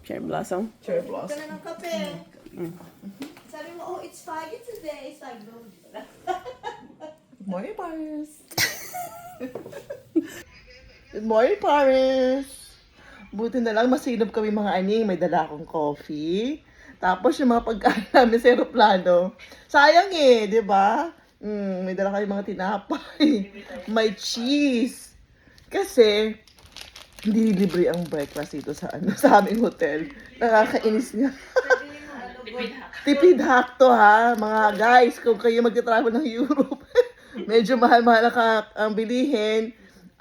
Cherry blossom. Cherry Ka blossom. na ng kape. Sabi mo, oh, it's faggot today. It's like, no. Good morning, Paris. Good morning, Paris. Buti na lang masinop kami mga aning. May dala akong coffee. Tapos yung mga pagkain namin sa aeroplano. Sayang eh, di ba? May dala kami mga tinapay. May cheese. Kasi, hindi libre ang breakfast dito sa sa aming hotel. Nakakainis nga. Tipid hack to ha, mga guys, kung kayo magta-travel ng Europe. Medyo mahal-mahal ang bilihin.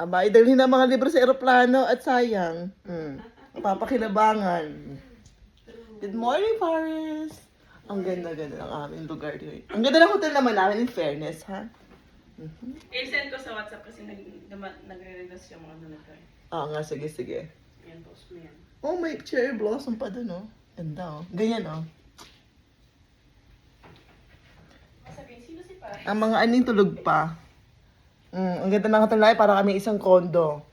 Maidalhin ng mga libre sa aeroplano at sayang. Mapapakinabangan. Good morning, Paris! Ang ganda-ganda ng aming lugar dito. Ang ganda ng hotel naman namin, in fairness, ha? I-send ko sa WhatsApp kasi nagre-request yung mga nalagay. Nga, sige. Yan, post mo yan. Oh, may cherry blossom pa dun, oh. Ganda, oh. Ganyan, oh. Sabihin, sino si Pa? Ang mga aning tulog pa. Ang ganda ng hotel na para kami isang condo.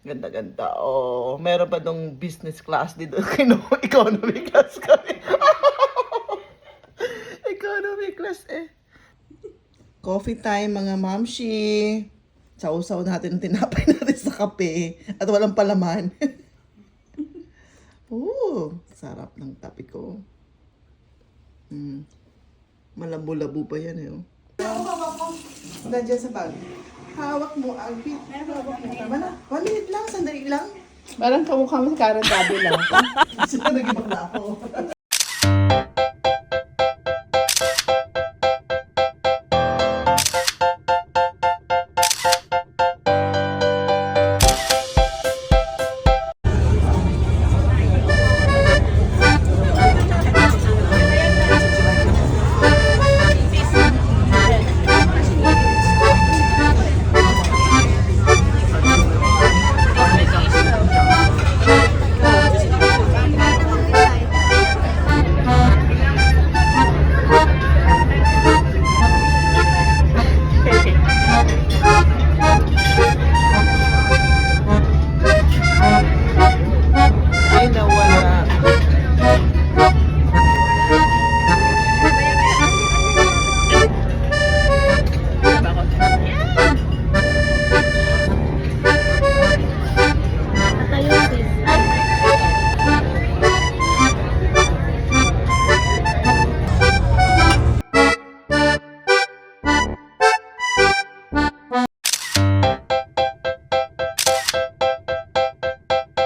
Ganda-ganda. Oh, meron pa dong business class dito. Economy class kami. Economy class eh. Coffee time mga mamshi. Sausaw natin ang tinapay natin sa kape. At walang palaman. Sarap ng tapi ko. Malabo-labo pa yan eh. Oh. Nandiyan sa bag. Hawak mo, Alvin. Hawak mo. Tama na. 1 minute lang, sandali lang. Parang kamukha mo si Karen Gabi lang. Sila nag-ibang na ako. Ay, nawala.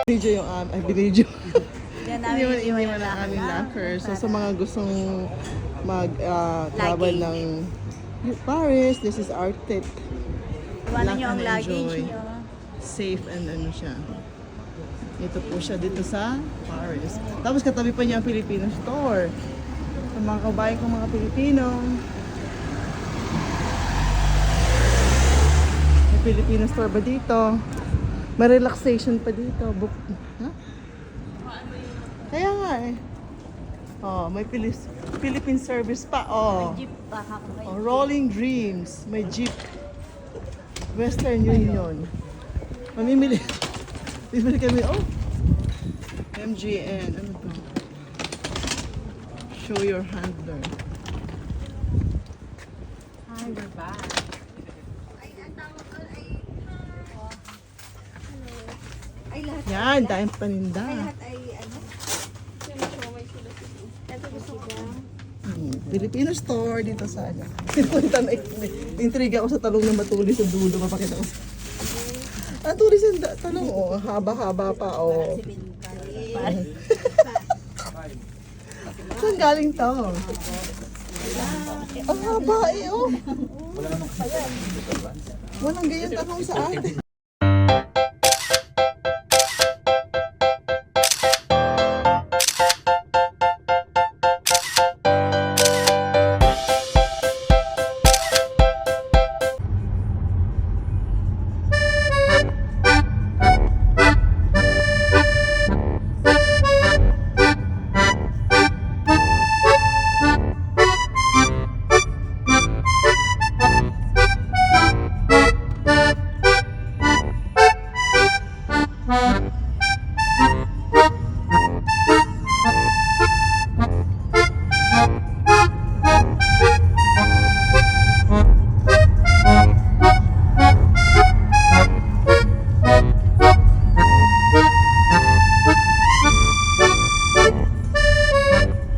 Binidyo yung binidyo. Yan Iniwan ang aming locker. So sa mga gustong mag-travel ng Paris, this is our tip. Iwanan nyo ang Lock and luggage enjoy. nyo. Safe and ano siya. Ito po siya dito sa Paris. Tapos katabi pa niya ang Filipino store. Sa mga kabayan kong mga Pilipino. May Filipino store ba dito? May relaxation pa dito. Huh? Kaya nga eh. Oh, may Philippine service pa. Oh. Jeep pa kakabay. Oh, Rolling Dreams. May jeep. Western Union. Mamimili. Bibili kami. Oh. MGN. Ano to? Show your handler. Hi, we're back. Ay, lahat. Yan, dahil paninda. Lahat ay ano? Ito gusto ko. Filipino store dito sa ano. Pinupunta na intriga ako sa talong na matuli sa dulo. Mapakita ko. Ang tuli sa talong, oh. Haba-haba pa, oh. Saan galing to? Ang haba eh, oh. Walang ganyan talong sa atin.